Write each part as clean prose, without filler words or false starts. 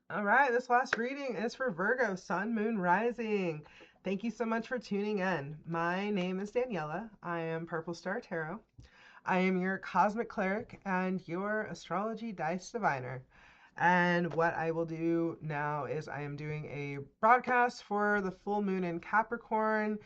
All right, this last reading is for Virgo, Sun, Moon, Rising. Thank you so much for tuning in. My name is Daniela. I am Purple Star Tarot. I am your cosmic cleric and your astrology dice diviner. And what I will do now is I am doing a broadcast for the full moon in Capricorn,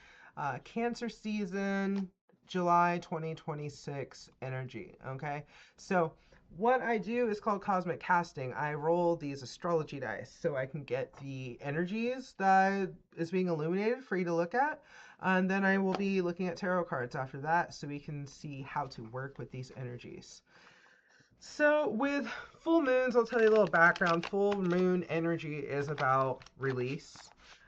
Cancer season, July 2026 energy. Okay, so what I do is called cosmic casting. I roll these astrology dice so I can get the energies that is being illuminated for you to look at. And then I will be looking at tarot cards after that so we can see how to work with these energies. So, with full moons, I'll tell you a little background. Full moon energy is about release.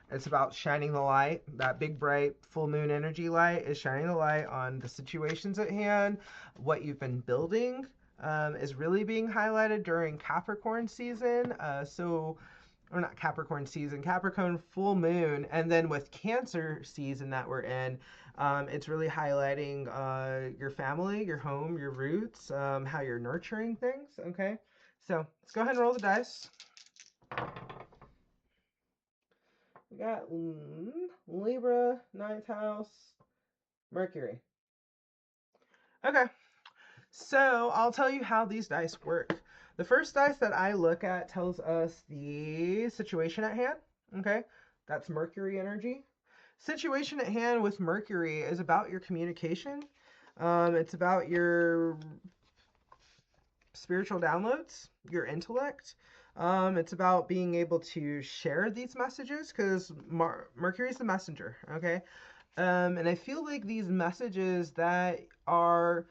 It's about shining the light. That big, bright full moon energy light is shining the light on the situations at hand, what you've been building. Is really being highlighted during Capricorn season. Or not Capricorn season, Capricorn full moon, and then with Cancer season that we're in, it's really highlighting your family, your home, your roots, how you're nurturing things. Okay, so let's go ahead and roll the dice. We got Libra, ninth house, Mercury. Okay, so I'll tell you how these dice work. The first dice that I look at tells us the situation at hand. Okay, that's Mercury energy. Situation at hand with Mercury is about your communication. It's about your spiritual downloads, your intellect. It's about being able to share these messages because Mercury is the messenger. Okay, and I feel like these messages that are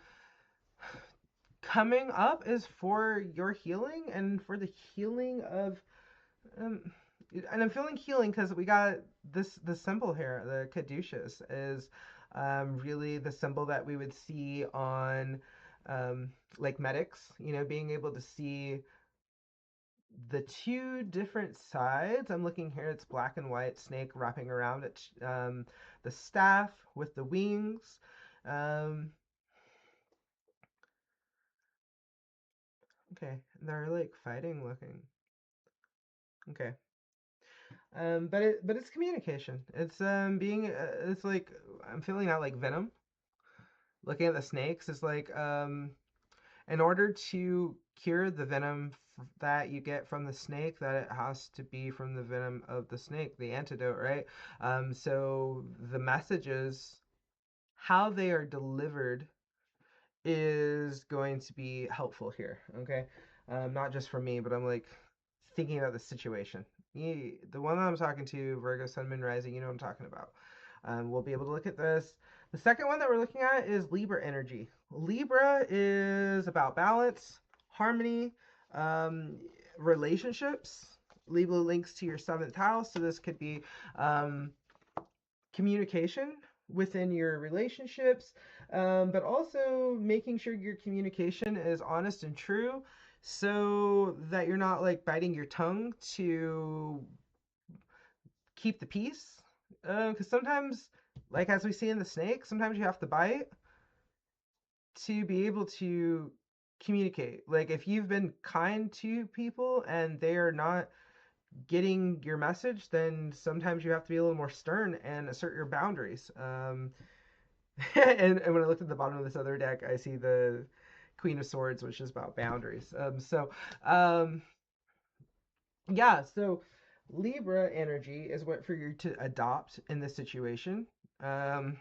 coming up is for your healing and for the healing of um, and I'm feeling healing because we got the symbol here. The caduceus is really the symbol that we would see on like medics, being able to see the two different sides. I'm looking here, it's black and white snake wrapping around it, the staff with the wings. um, okay, they're like fighting looking. Okay. But it's communication. It's being it's like I'm feeling out like venom. Looking at the snakes is like in order to cure the venom that you get from the snake, that it has to be from the venom of the snake, the antidote, right? So the messages, how they are delivered, is going to be helpful here. Okay, not just for me, but I'm like thinking about the situation. The one that I'm talking to, Virgo Sun Moon Rising, you know what I'm talking about. We'll be able to look at this. The second one that we're looking at is Libra energy. Libra is about balance, harmony, um, relationships. Libra links to your seventh house, so this could be communication within your relationships, but also making sure your communication is honest and true so that you're not like biting your tongue to keep the peace. Because sometimes, like as we see in the snake, sometimes you have to bite to be able to communicate. Like if you've been kind to people and they are not getting your message, then sometimes you have to be a little more stern and assert your boundaries. And when I looked at the bottom of this other deck, I see the Queen of Swords, which is about boundaries. Um, yeah, so Libra energy is what for you to adopt in this situation, um,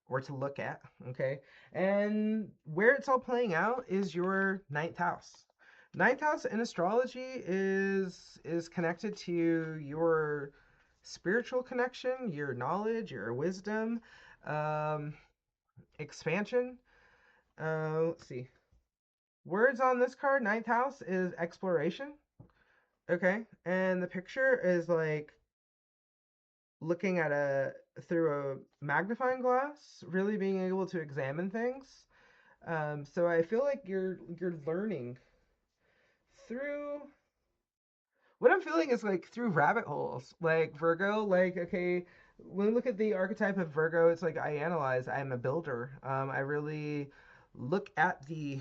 or to look at, okay? And where it's all playing out is your ninth house. Ninth house in astrology is connected to your spiritual connection, your knowledge, your wisdom, um, expansion. Let's see. Words on this card, ninth house, is exploration. Okay, and the picture is like looking at a through a magnifying glass, really being able to examine things. So I feel like you're learning through what I'm feeling is like through rabbit holes, like Virgo. Like okay, when we look at the archetype of Virgo, it's like I analyze. I'm a builder. I really look at the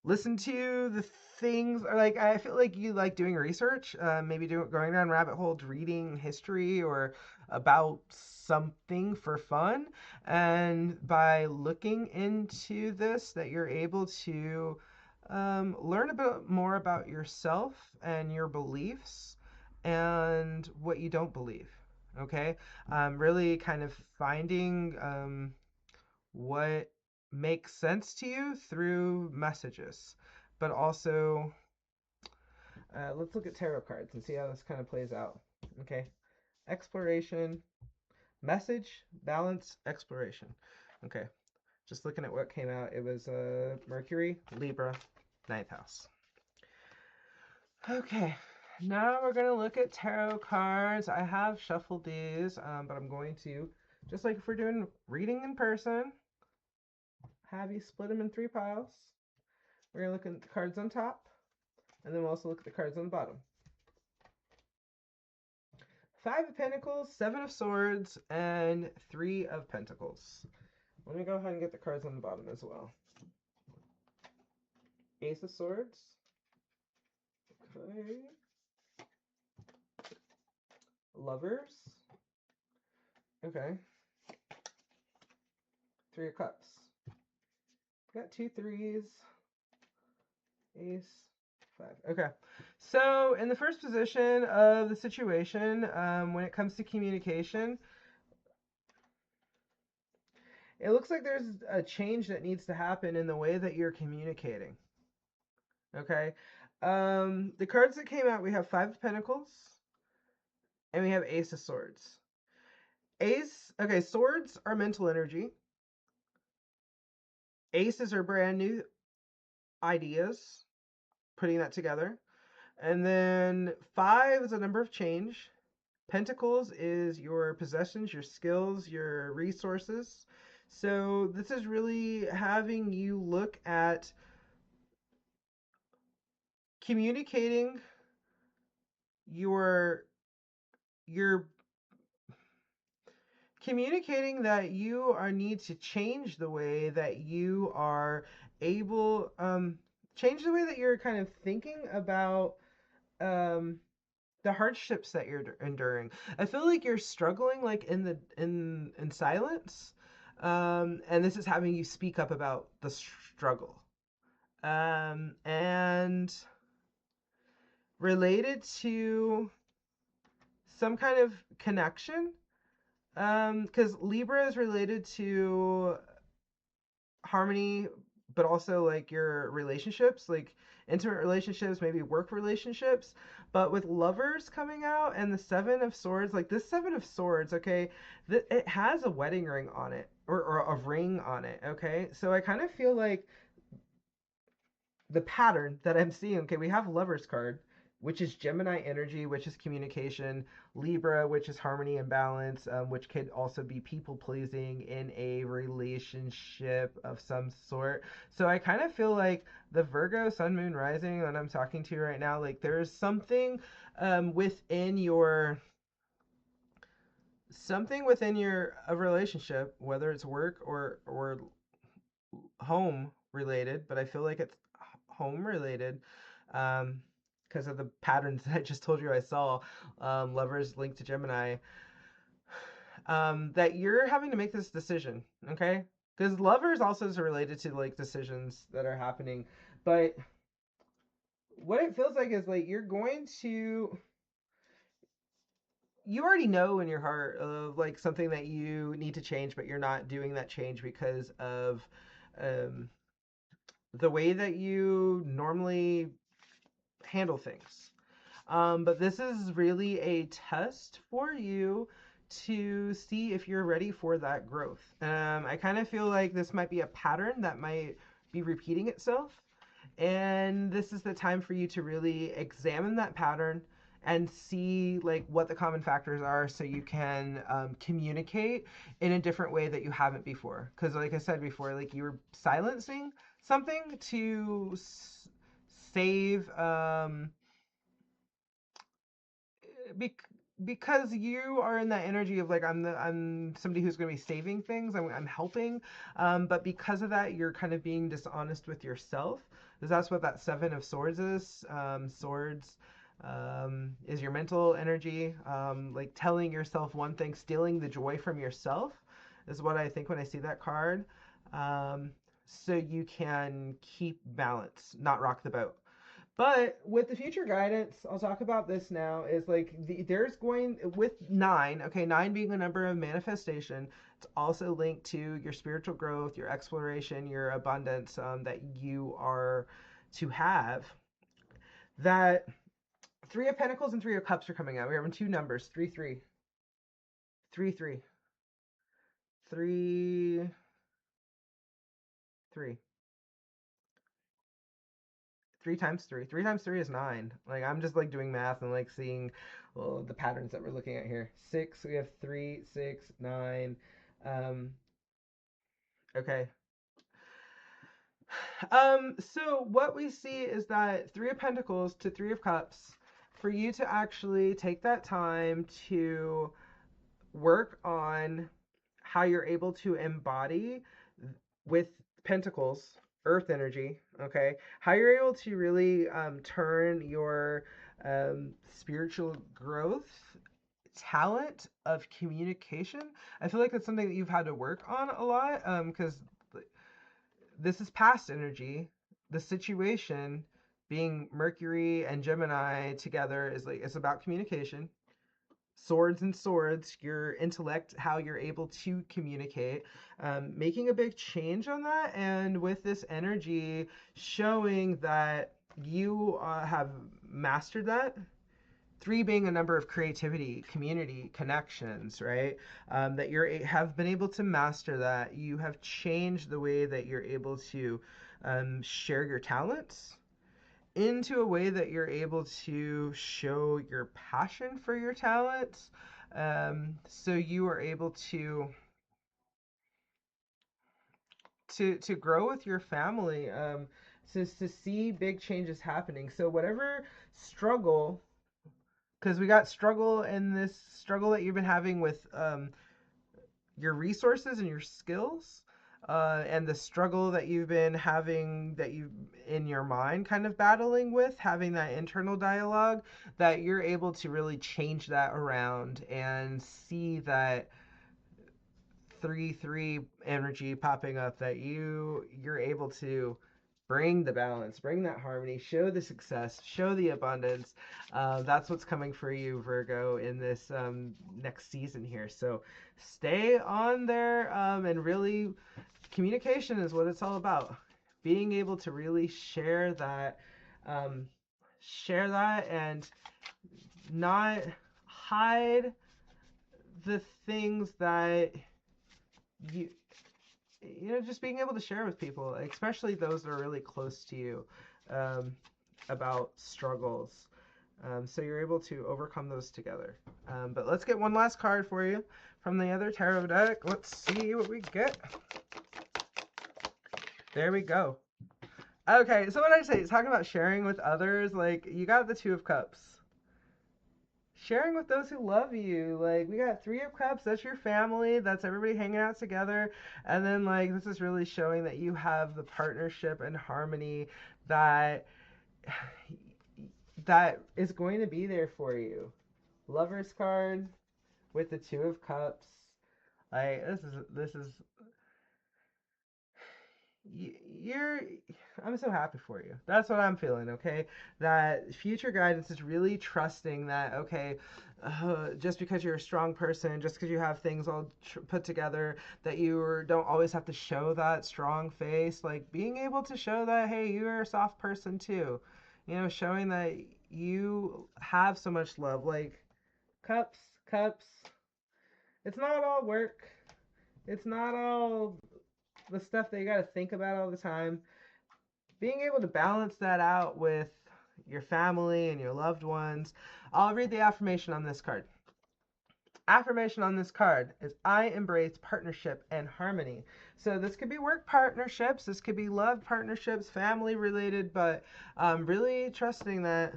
listen to the things, or like I feel like you like doing research, maybe going down rabbit holes, reading history or about something for fun, and by looking into this, that you're able to learn a bit more about yourself and your beliefs and what you don't believe. Okay, really kind of finding what makes sense to you through messages. But also, let's look at tarot cards and see how this kind of plays out. Okay, exploration, message, balance, exploration. Okay, just looking at what came out, it was Mercury, Libra, ninth house. Okay, now we're going to look at tarot cards. I have shuffled these, but I'm going to, just like if we're doing reading in person, have you split them in 3 piles. We're going to look at the cards on top, and then we'll also look at the cards on the bottom. 5 of Pentacles, 7 of Swords, and 3 of Pentacles. Let me go ahead and get the cards on the bottom as well. Ace of Swords. Okay. Lovers. Okay. 3 of Cups. Got 2 threes. Ace. 5. Okay. So in the first position of the situation, when it comes to communication, it looks like there's a change that needs to happen in the way that you're communicating. Okay. The cards that came out, we have 5 of Pentacles, and we have Ace of Swords. Okay, swords are mental energy. Aces are brand new ideas, putting that together. And then 5 is a number of change. Pentacles is your possessions, your skills, your resources. So this is really having you look at communicating your communicating that you need to change the way that you are able, change the way that you're kind of thinking about the hardships that you're enduring. I feel like you're struggling like in silence, and this is having you speak up about the struggle, and related to some kind of connection, because Libra is related to harmony, but also like your relationships, like intimate relationships, maybe work relationships. But with Lovers coming out and the 7 of Swords, like this 7 of Swords, okay, it has a wedding ring on it, or a ring on it, okay? So I kind of feel like the pattern that I'm seeing, okay, we have Lovers card, which is Gemini energy, which is communication, Libra, which is harmony and balance, which could also be people pleasing in a relationship of some sort. So I kind of feel like the Virgo Sun, Moon, Rising that I'm talking to right now, like there's something within your a relationship, whether it's work or home related, but I feel like it's home related. Because of the patterns that I just told you I saw, Lovers linked to Gemini, that you're having to make this decision, okay? Because Lovers also is related to like decisions that are happening, but what it feels like is like you already know in your heart of like something that you need to change, but you're not doing that change because of the way that you normally handle things. But this is really a test for you to see if you're ready for that growth. I kind of feel like this might be a pattern that might be repeating itself. And this is the time for you to really examine that pattern and see like what the common factors are, so you can communicate in a different way that you haven't before. Because like I said before, like you were silencing something to save because you are in that energy of like I'm somebody who's going to be saving things, I'm helping, but because of that you're kind of being dishonest with yourself, because that's what that Seven of Swords is. Swords is your mental energy, like telling yourself one thing, stealing the joy from yourself is what I think when I see that card. um, so you can keep balance, not rock the boat. But with the future guidance, I'll talk about this now, is like there's going with nine, okay, nine being a number of manifestation. It's also linked to your spiritual growth, your exploration, your abundance, that you are to have. That Three of Pentacles and Three of Cups are coming out. We're having two numbers, 3 3, 3 3, 3 3. 3 times 3. 3 times 3 is 9. Like I'm just like doing math and like seeing, well, the patterns that we're looking at here. 6. We have 3, 6, 9. Okay. So what we see is that Three of Pentacles to Three of Cups, for you to actually take that time to work on how you're able to embody with Pentacles, Earth energy, okay? How you're able to really turn your spiritual growth, talent of communication. I feel like that's something that you've had to work on a lot, because this is past energy. The situation being Mercury and Gemini together is like, it's about communication. Swords and swords, your intellect, how you're able to communicate, making a big change on that. And with this energy showing that you have mastered that. Three being a number of creativity, community, connections, right? That you have been able to master that. You have changed the way that you're able to share your talents into a way that you're able to show your passion for your talents. So you are able to grow with your family, to see big changes happening. So whatever struggle, because we got struggle in this struggle that you've been having with your resources and your skills, and the struggle that you've been having, that you in your mind kind of battling with, having that internal dialogue, that you're able to really change that around and see that 3 3 energy popping up, that you're able to bring the balance, bring that harmony, show the success, show the abundance. That's what's coming for you, Virgo, in this next season here. So stay on there, and really, communication is what it's all about. Being able to really share that, and not hide the things that you just being able to share with people, especially those that are really close to you, about struggles. So you're able to overcome those together. But let's get one last card for you from the other tarot deck. Let's see what we get. There we go. Okay, so what I say, talking about sharing with others, like you got the Two of Cups. Sharing with those who love you. Like we got Three of Cups, that's your family, that's everybody hanging out together. And then like this is really showing that you have the partnership and harmony that is going to be there for you. Lover's card with the Two of Cups. Like this is you're I'm so happy for you. That's what I'm feeling, okay? That future guidance is really trusting that, okay, just because you're a strong person, just because you have things all put together, that you don't always have to show that strong face. Like being able to show that, hey, you're a soft person too. Showing that you have so much love. Like cups. It's not all work. It's not all the stuff that you got to think about all the time. Being able to balance that out with your family and your loved ones. I'll read the affirmation on this card. Affirmation on this card is, I embrace partnership and harmony. So this could be work partnerships, this could be love partnerships, family related, but really trusting that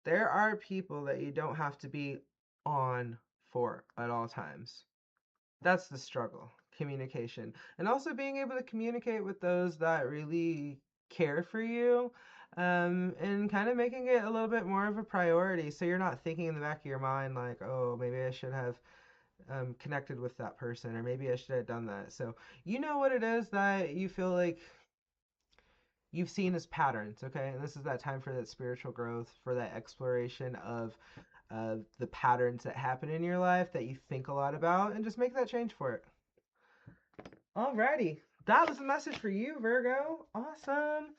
There are people that you don't have to be on for at all times. That's the struggle, communication. And also being able to communicate with those that really care for you, and kind of making it a little bit more of a priority. So you're not thinking in the back of your mind, like, oh, maybe I should have connected with that person, or maybe I should have done that. So you know what it is that you feel like you've seen as patterns, okay? And this is that time for that spiritual growth, for that exploration of the patterns that happen in your life that you think a lot about, and just make that change for it. Alrighty. That was a message for you, Virgo. Awesome.